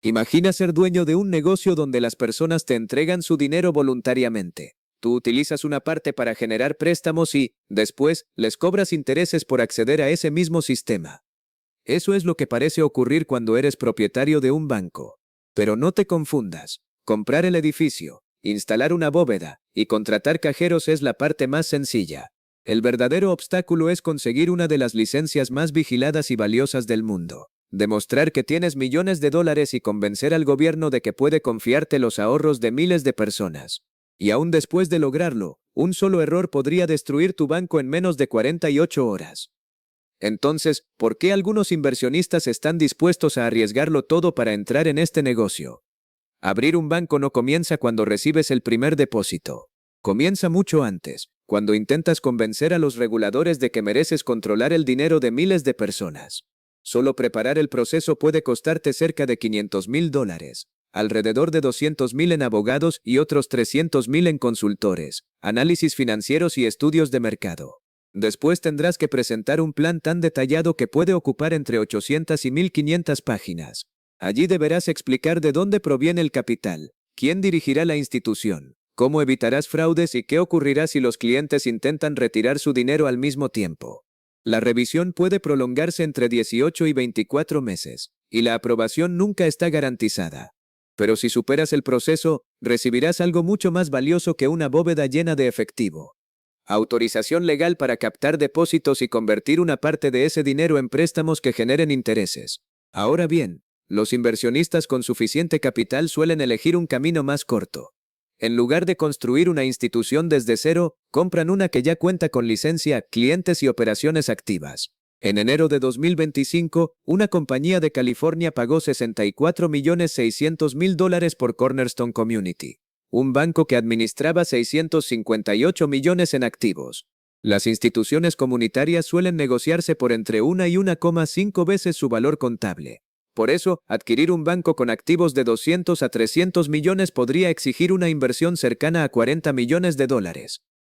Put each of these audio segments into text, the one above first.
Imagina ser dueño de un negocio donde las personas te entregan su dinero voluntariamente. Tú utilizas una parte para generar préstamos y, después, les cobras intereses por acceder a ese mismo sistema. Eso es lo que parece ocurrir cuando eres propietario de un banco. Pero no te confundas. Comprar el edificio, instalar una bóveda y contratar cajeros es la parte más sencilla. El verdadero obstáculo es conseguir una de las licencias más vigiladas y valiosas del mundo. Demostrar que tienes millones de dólares y convencer al gobierno de que puede confiarte los ahorros de miles de personas. Y aún después de lograrlo, un solo error podría destruir tu banco en menos de 48 horas. Entonces, ¿por qué algunos inversionistas están dispuestos a arriesgarlo todo para entrar en este negocio? Abrir un banco no comienza cuando recibes el primer depósito. Comienza mucho antes, cuando intentas convencer a los reguladores de que mereces controlar el dinero de miles de personas. Solo preparar el proceso puede costarte cerca de $500,000, alrededor de $200,000 en abogados y otros $300,000 en consultores, análisis financieros y estudios de mercado. Después tendrás que presentar un plan tan detallado que puede ocupar entre 800 y 1500 páginas. Allí deberás explicar de dónde proviene el capital, quién dirigirá la institución, cómo evitarás fraudes y qué ocurrirá si los clientes intentan retirar su dinero al mismo tiempo. La revisión puede prolongarse entre 18 y 24 meses, y la aprobación nunca está garantizada. Pero si superas el proceso, recibirás algo mucho más valioso que una bóveda llena de efectivo. Autorización legal para captar depósitos y convertir una parte de ese dinero en préstamos que generen intereses. Ahora bien, los inversionistas con suficiente capital suelen elegir un camino más corto. En lugar de construir una institución desde cero, compran una que ya cuenta con licencia, clientes y operaciones activas. En enero de 2025, una compañía de California pagó $64,600,000 por Cornerstone Community, un banco que administraba 658 millones en activos. Las instituciones comunitarias suelen negociarse por entre 1 y 1,5 veces su valor contable. Por eso, adquirir un banco con activos de 200 a 300 millones podría exigir una inversión cercana a $40 millones.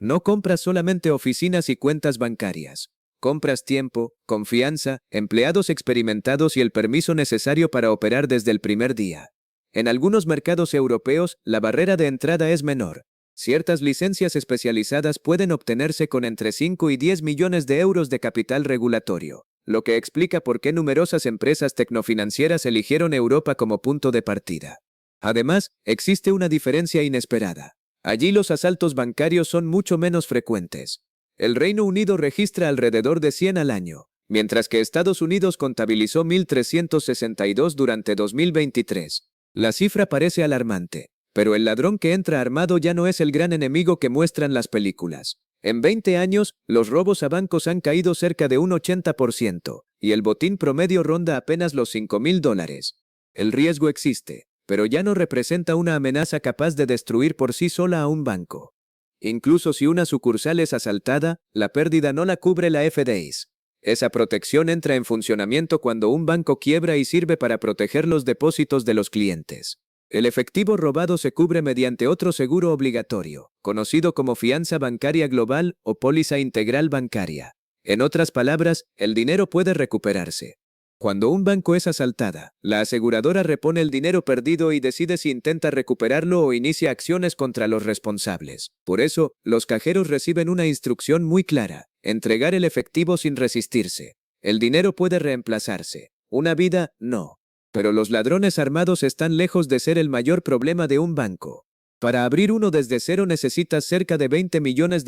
No compras solamente oficinas y cuentas bancarias. Compras tiempo, confianza, empleados experimentados y el permiso necesario para operar desde el primer día. En algunos mercados europeos, la barrera de entrada es menor. Ciertas licencias especializadas pueden obtenerse con entre 5 y 10 millones de euros de capital regulatorio, lo que explica por qué numerosas empresas tecnofinancieras eligieron Europa como punto de partida. Además, existe una diferencia inesperada. Allí los asaltos bancarios son mucho menos frecuentes. El Reino Unido registra alrededor de 100 al año, mientras que Estados Unidos contabilizó 1,362 durante 2023. La cifra parece alarmante, pero el ladrón que entra armado ya no es el gran enemigo que muestran las películas. En 20 años, los robos a bancos han caído cerca de un 80%, y el botín promedio ronda apenas los $5,000. El riesgo existe, pero ya no representa una amenaza capaz de destruir por sí sola a un banco. Incluso si una sucursal es asaltada, la pérdida no la cubre la FDIC. Esa protección entra en funcionamiento cuando un banco quiebra y sirve para proteger los depósitos de los clientes. El efectivo robado se cubre mediante otro seguro obligatorio, conocido como fianza bancaria global o póliza integral bancaria. En otras palabras, el dinero puede recuperarse. Cuando un banco es asaltada, la aseguradora repone el dinero perdido y decide si intenta recuperarlo o inicia acciones contra los responsables. Por eso, los cajeros reciben una instrucción muy clara: entregar el efectivo sin resistirse. El dinero puede reemplazarse, una vida no. Pero los ladrones armados están lejos de ser el mayor problema de un banco. Para abrir uno desde cero necesitas cerca de $20 millones,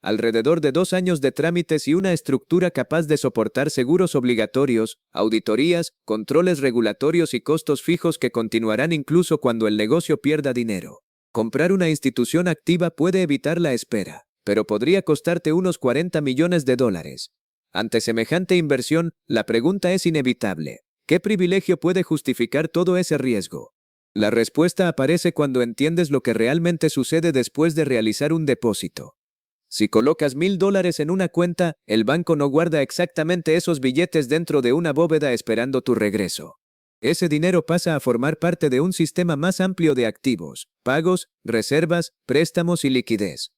alrededor de 2 años de trámites y una estructura capaz de soportar seguros obligatorios, auditorías, controles regulatorios y costos fijos que continuarán incluso cuando el negocio pierda dinero. Comprar una institución activa puede evitar la espera, pero podría costarte unos $40 millones. Ante semejante inversión, la pregunta es inevitable: ¿qué privilegio puede justificar todo ese riesgo? La respuesta aparece cuando entiendes lo que realmente sucede después de realizar un depósito. Si colocas $1,000 en una cuenta, el banco no guarda exactamente esos billetes dentro de una bóveda esperando tu regreso. Ese dinero pasa a formar parte de un sistema más amplio de activos, pagos, reservas, préstamos y liquidez.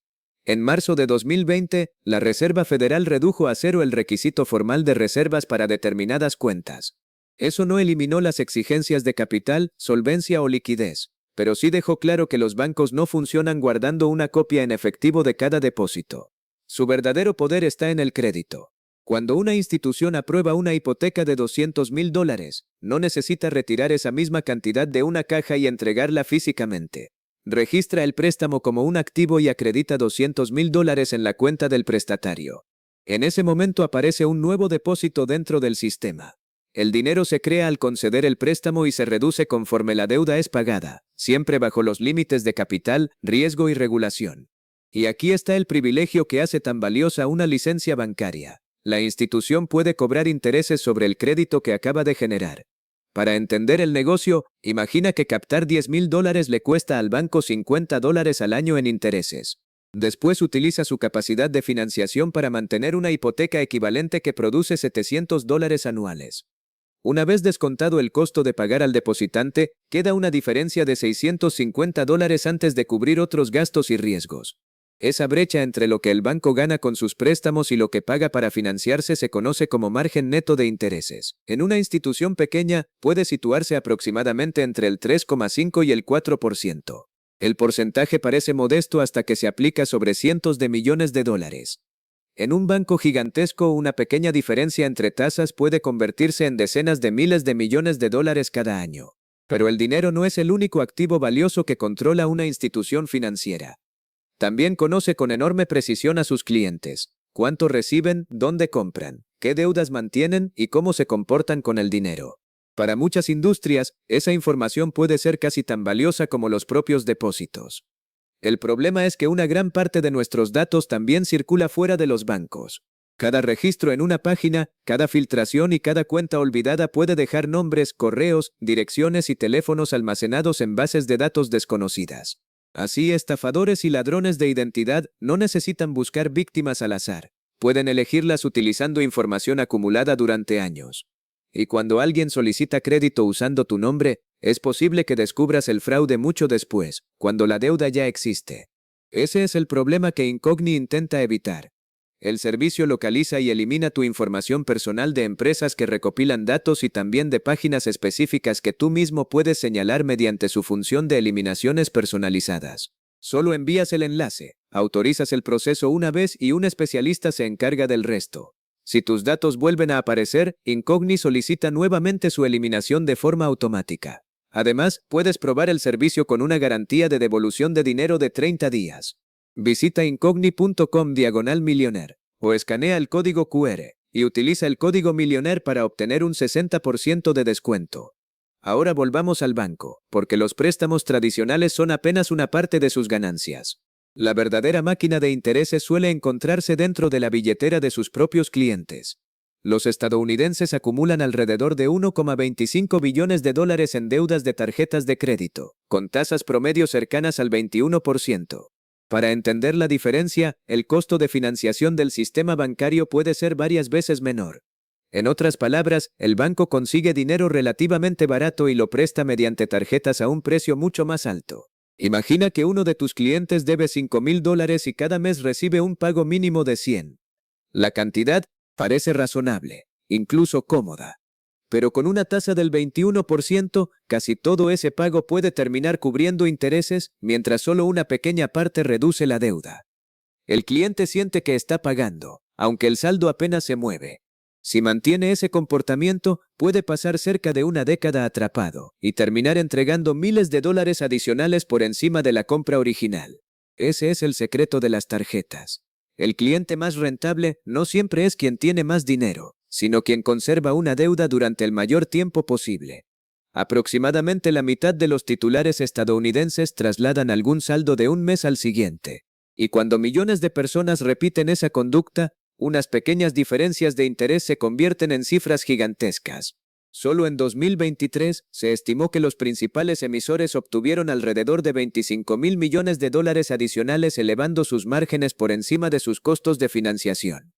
En marzo de 2020, la Reserva Federal redujo a cero el requisito formal de reservas para determinadas cuentas. Eso no eliminó las exigencias de capital, solvencia o liquidez, pero sí dejó claro que los bancos no funcionan guardando una copia en efectivo de cada depósito. Su verdadero poder está en el crédito. Cuando una institución aprueba una hipoteca de $200,000, no necesita retirar esa misma cantidad de una caja y entregarla físicamente. Registra el préstamo como un activo y acredita $200,000 en la cuenta del prestatario. En ese momento aparece un nuevo depósito dentro del sistema. El dinero se crea al conceder el préstamo y se reduce conforme la deuda es pagada, siempre bajo los límites de capital, riesgo y regulación. Y aquí está el privilegio que hace tan valiosa una licencia bancaria. La institución puede cobrar intereses sobre el crédito que acaba de generar. Para entender el negocio, imagina que captar $10,000 le cuesta al banco $50 al año en intereses. Después utiliza su capacidad de financiación para mantener una hipoteca equivalente que produce $700 anuales. Una vez descontado el costo de pagar al depositante, queda una diferencia de $650 antes de cubrir otros gastos y riesgos. Esa brecha entre lo que el banco gana con sus préstamos y lo que paga para financiarse se conoce como margen neto de intereses. En una institución pequeña, puede situarse aproximadamente entre el 3,5 y el 4%. El porcentaje parece modesto hasta que se aplica sobre cientos de millones de dólares. En un banco gigantesco, una pequeña diferencia entre tasas puede convertirse en decenas de miles de millones de dólares cada año. Pero el dinero no es el único activo valioso que controla una institución financiera. También conoce con enorme precisión a sus clientes, cuánto reciben, dónde compran, qué deudas mantienen y cómo se comportan con el dinero. Para muchas industrias, esa información puede ser casi tan valiosa como los propios depósitos. El problema es que una gran parte de nuestros datos también circula fuera de los bancos. Cada registro en una página, cada filtración y cada cuenta olvidada puede dejar nombres, correos, direcciones y teléfonos almacenados en bases de datos desconocidas. Así, estafadores y ladrones de identidad no necesitan buscar víctimas al azar. Pueden elegirlas utilizando información acumulada durante años. Y cuando alguien solicita crédito usando tu nombre, es posible que descubras el fraude mucho después, cuando la deuda ya existe. Ese es el problema que Incogni intenta evitar. El servicio localiza y elimina tu información personal de empresas que recopilan datos y también de páginas específicas que tú mismo puedes señalar mediante su función de eliminaciones personalizadas. Solo envías el enlace, autorizas el proceso una vez y un especialista se encarga del resto. Si tus datos vuelven a aparecer, Incogni solicita nuevamente su eliminación de forma automática. Además, puedes probar el servicio con una garantía de devolución de dinero de 30 días. Visita incogni.com/millionaire o escanea el código QR y utiliza el código Millionaire para obtener un 60% de descuento. Ahora volvamos al banco, porque los préstamos tradicionales son apenas una parte de sus ganancias. La verdadera máquina de intereses suele encontrarse dentro de la billetera de sus propios clientes. Los estadounidenses acumulan alrededor de 1,25 billones de dólares en deudas de tarjetas de crédito, con tasas promedio cercanas al 21%. Para entender la diferencia, el costo de financiación del sistema bancario puede ser varias veces menor. En otras palabras, el banco consigue dinero relativamente barato y lo presta mediante tarjetas a un precio mucho más alto. Imagina que uno de tus clientes debe $5,000 y cada mes recibe un pago mínimo de 100. La cantidad parece razonable, incluso cómoda. Pero con una tasa del 21%, casi todo ese pago puede terminar cubriendo intereses, mientras solo una pequeña parte reduce la deuda. El cliente siente que está pagando, aunque el saldo apenas se mueve. Si mantiene ese comportamiento, puede pasar cerca de una década atrapado y terminar entregando miles de dólares adicionales por encima de la compra original. Ese es el secreto de las tarjetas. El cliente más rentable no siempre es quien tiene más dinero, sino quien conserva una deuda durante el mayor tiempo posible. Aproximadamente la mitad de los titulares estadounidenses trasladan algún saldo de un mes al siguiente. Y cuando millones de personas repiten esa conducta, unas pequeñas diferencias de interés se convierten en cifras gigantescas. Solo en 2023 se estimó que los principales emisores obtuvieron alrededor de $25,000 millones adicionales, elevando sus márgenes por encima de sus costos de financiación.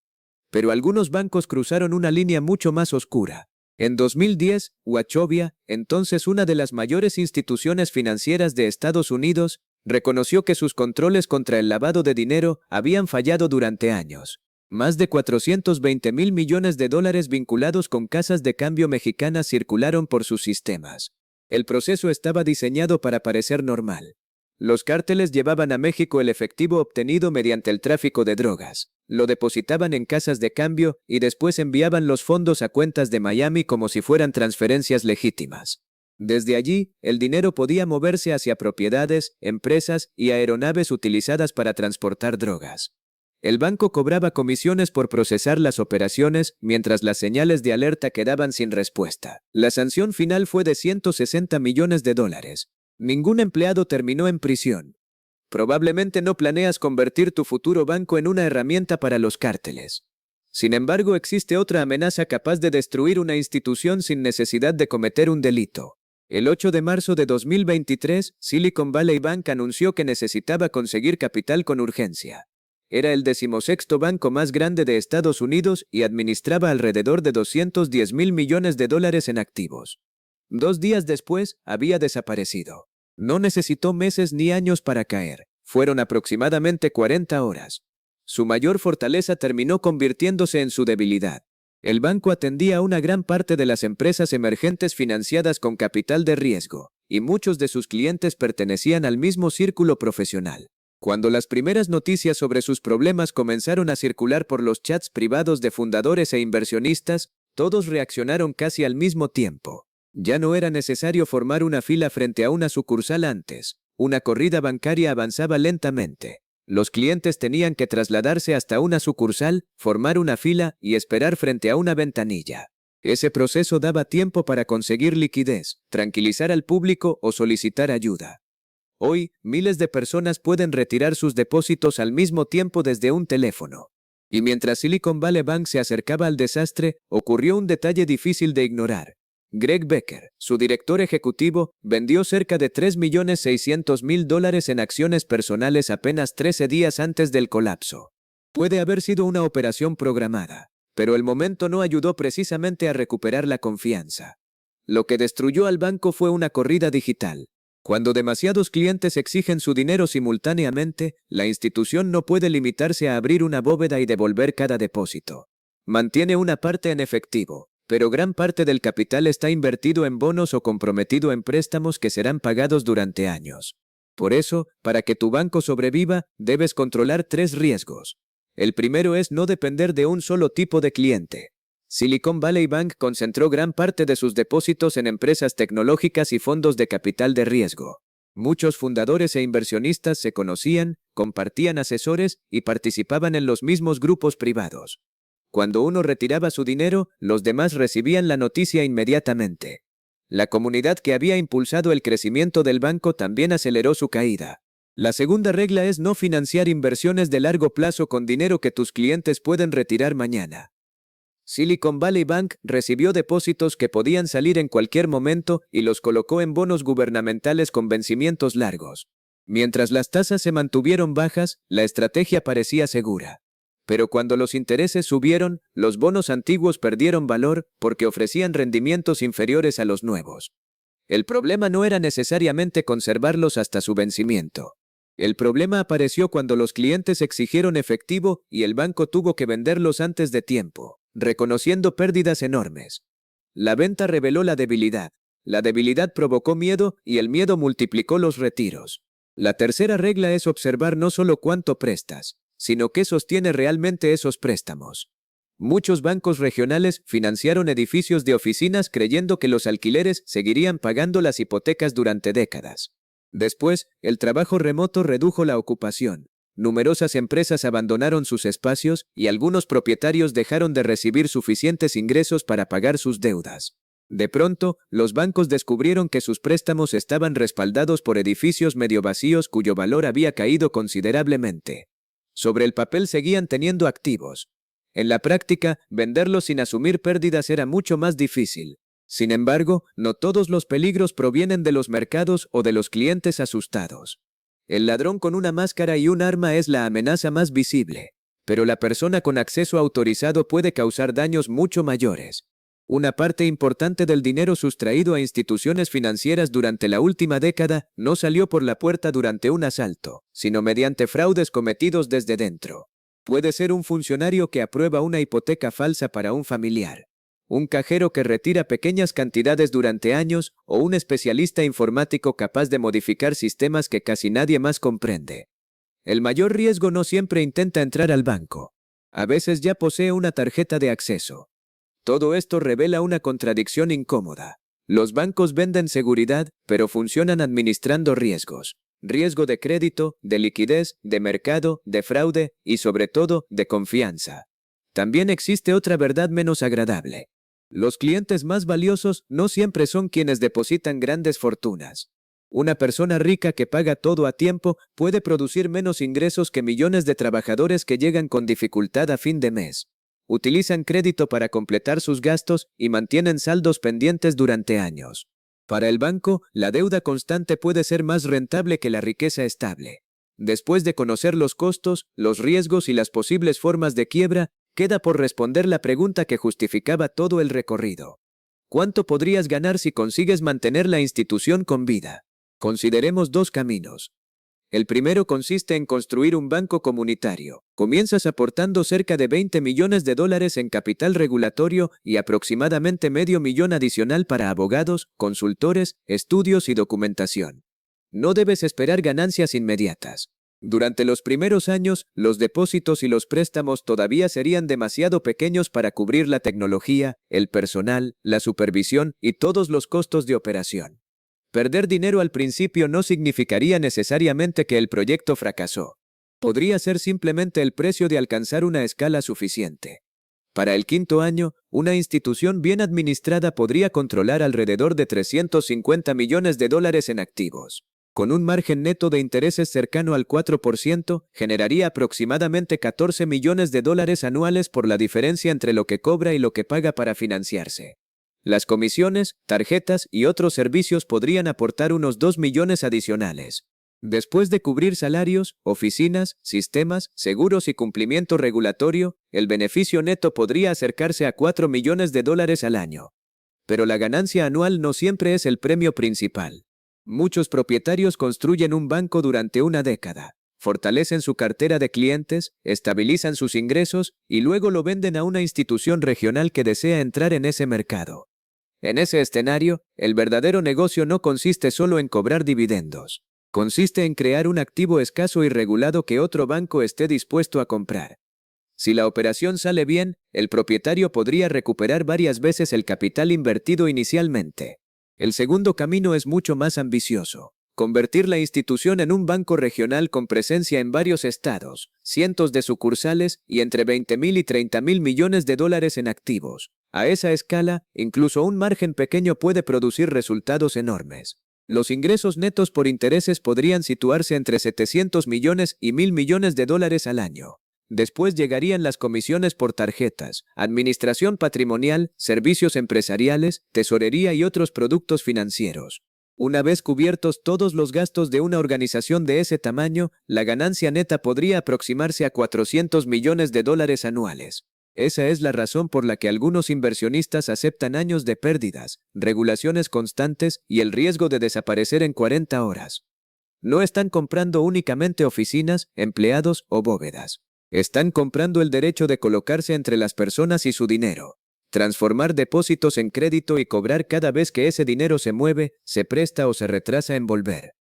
Pero algunos bancos cruzaron una línea mucho más oscura. En 2010, Wachovia, entonces una de las mayores instituciones financieras de Estados Unidos, reconoció que sus controles contra el lavado de dinero habían fallado durante años. Más de 420 mil millones de dólares vinculados con casas de cambio mexicanas circularon por sus sistemas. El proceso estaba diseñado para parecer normal. Los cárteles llevaban a México el efectivo obtenido mediante el tráfico de drogas, lo depositaban en casas de cambio y después enviaban los fondos a cuentas de Miami como si fueran transferencias legítimas. Desde allí, el dinero podía moverse hacia propiedades, empresas y aeronaves utilizadas para transportar drogas. El banco cobraba comisiones por procesar las operaciones, mientras las señales de alerta quedaban sin respuesta. La sanción final fue de 160 millones de dólares. Ningún empleado terminó en prisión. Probablemente no planeas convertir tu futuro banco en una herramienta para los cárteles. Sin embargo, existe otra amenaza capaz de destruir una institución sin necesidad de cometer un delito. El 8 de marzo de 2023, Silicon Valley Bank anunció que necesitaba conseguir capital con urgencia. Era el 16º banco más grande de Estados Unidos y administraba alrededor de 210 mil millones de dólares en activos. 2 días después, había desaparecido. No necesitó meses ni años para caer. Fueron aproximadamente 40 horas. Su mayor fortaleza terminó convirtiéndose en su debilidad. El banco atendía a una gran parte de las empresas emergentes financiadas con capital de riesgo, y muchos de sus clientes pertenecían al mismo círculo profesional. Cuando las primeras noticias sobre sus problemas comenzaron a circular por los chats privados de fundadores e inversionistas, todos reaccionaron casi al mismo tiempo. Ya no era necesario formar una fila frente a una sucursal antes. Una corrida bancaria avanzaba lentamente. Los clientes tenían que trasladarse hasta una sucursal, formar una fila y esperar frente a una ventanilla. Ese proceso daba tiempo para conseguir liquidez, tranquilizar al público o solicitar ayuda. Hoy, miles de personas pueden retirar sus depósitos al mismo tiempo desde un teléfono. Y mientras Silicon Valley Bank se acercaba al desastre, ocurrió un detalle difícil de ignorar. Greg Becker, su director ejecutivo, vendió cerca de $3.600.000 en acciones personales apenas 13 días antes del colapso. Puede haber sido una operación programada, pero el momento no ayudó precisamente a recuperar la confianza. Lo que destruyó al banco fue una corrida digital. Cuando demasiados clientes exigen su dinero simultáneamente, la institución no puede limitarse a abrir una bóveda y devolver cada depósito. Mantiene una parte en efectivo, pero gran parte del capital está invertido en bonos o comprometido en préstamos que serán pagados durante años. Por eso, para que tu banco sobreviva, debes controlar 3 riesgos. El primero es no depender de un solo tipo de cliente. Silicon Valley Bank concentró gran parte de sus depósitos en empresas tecnológicas y fondos de capital de riesgo. Muchos fundadores e inversionistas se conocían, compartían asesores y participaban en los mismos grupos privados. Cuando uno retiraba su dinero, los demás recibían la noticia inmediatamente. La comunidad que había impulsado el crecimiento del banco también aceleró su caída. La segunda regla es no financiar inversiones de largo plazo con dinero que tus clientes pueden retirar mañana. Silicon Valley Bank recibió depósitos que podían salir en cualquier momento y los colocó en bonos gubernamentales con vencimientos largos. Mientras las tasas se mantuvieron bajas, la estrategia parecía segura. Pero cuando los intereses subieron, los bonos antiguos perdieron valor porque ofrecían rendimientos inferiores a los nuevos. El problema no era necesariamente conservarlos hasta su vencimiento. El problema apareció cuando los clientes exigieron efectivo y el banco tuvo que venderlos antes de tiempo, reconociendo pérdidas enormes. La venta reveló la debilidad. La debilidad provocó miedo y el miedo multiplicó los retiros. La tercera regla es observar no solo cuánto prestas, sino qué sostiene realmente esos préstamos. Muchos bancos regionales financiaron edificios de oficinas creyendo que los alquileres seguirían pagando las hipotecas durante décadas. Después, el trabajo remoto redujo la ocupación. Numerosas empresas abandonaron sus espacios y algunos propietarios dejaron de recibir suficientes ingresos para pagar sus deudas. De pronto, los bancos descubrieron que sus préstamos estaban respaldados por edificios medio vacíos cuyo valor había caído considerablemente. Sobre el papel seguían teniendo activos. En la práctica, venderlos sin asumir pérdidas era mucho más difícil. Sin embargo, no todos los peligros provienen de los mercados o de los clientes asustados. El ladrón con una máscara y un arma es la amenaza más visible, pero la persona con acceso autorizado puede causar daños mucho mayores. Una parte importante del dinero sustraído a instituciones financieras durante la última década no salió por la puerta durante un asalto, sino mediante fraudes cometidos desde dentro. Puede ser un funcionario que aprueba una hipoteca falsa para un familiar, un cajero que retira pequeñas cantidades durante años o un especialista informático capaz de modificar sistemas que casi nadie más comprende. El mayor riesgo no siempre intenta entrar al banco. A veces ya posee una tarjeta de acceso. Todo esto revela una contradicción incómoda. Los bancos venden seguridad, pero funcionan administrando riesgos. Riesgo de crédito, de liquidez, de mercado, de fraude y sobre todo, de confianza. También existe otra verdad menos agradable. Los clientes más valiosos no siempre son quienes depositan grandes fortunas. Una persona rica que paga todo a tiempo puede producir menos ingresos que millones de trabajadores que llegan con dificultad a fin de mes. Utilizan crédito para completar sus gastos y mantienen saldos pendientes durante años. Para el banco, la deuda constante puede ser más rentable que la riqueza estable. Después de conocer los costos, los riesgos y las posibles formas de quiebra, queda por responder la pregunta que justificaba todo el recorrido. ¿Cuánto podrías ganar si consigues mantener la institución con vida? Consideremos dos caminos. El primero consiste en construir un banco comunitario. Comienzas aportando cerca de $20 millones en capital regulatorio y aproximadamente $500,000 adicional para abogados, consultores, estudios y documentación. No debes esperar ganancias inmediatas. Durante los primeros años, los depósitos y los préstamos todavía serían demasiado pequeños para cubrir la tecnología, el personal, la supervisión y todos los costos de operación. Perder dinero al principio no significaría necesariamente que el proyecto fracasó. Podría ser simplemente el precio de alcanzar una escala suficiente. Para el quinto año, una institución bien administrada podría controlar alrededor de $350 millones en activos. Con un margen neto de intereses cercano al 4%, generaría aproximadamente $14 millones anuales por la diferencia entre lo que cobra y lo que paga para financiarse. Las comisiones, tarjetas y otros servicios podrían aportar unos $2 millones adicionales. Después de cubrir salarios, oficinas, sistemas, seguros y cumplimiento regulatorio, el beneficio neto podría acercarse a $4 millones al año. Pero la ganancia anual no siempre es el premio principal. Muchos propietarios construyen un banco durante una década, fortalecen su cartera de clientes, estabilizan sus ingresos y luego lo venden a una institución regional que desea entrar en ese mercado. En ese escenario, el verdadero negocio no consiste solo en cobrar dividendos. Consiste en crear un activo escaso y regulado que otro banco esté dispuesto a comprar. Si la operación sale bien, el propietario podría recuperar varias veces el capital invertido inicialmente. El segundo camino es mucho más ambicioso. Convertir la institución en un banco regional con presencia en varios estados, cientos de sucursales y entre $20,000 y $30,000 millones en activos. A esa escala, incluso un margen pequeño puede producir resultados enormes. Los ingresos netos por intereses podrían situarse entre 700 millones y 1,000 millones al año. Después llegarían las comisiones por tarjetas, administración patrimonial, servicios empresariales, tesorería y otros productos financieros. Una vez cubiertos todos los gastos de una organización de ese tamaño, la ganancia neta podría aproximarse a $400 millones anuales. Esa es la razón por la que algunos inversionistas aceptan años de pérdidas, regulaciones constantes y el riesgo de desaparecer en 40 horas. No están comprando únicamente oficinas, empleados o bóvedas. Están comprando el derecho de colocarse entre las personas y su dinero, transformar depósitos en crédito y cobrar cada vez que ese dinero se mueve, se presta o se retrasa en volver.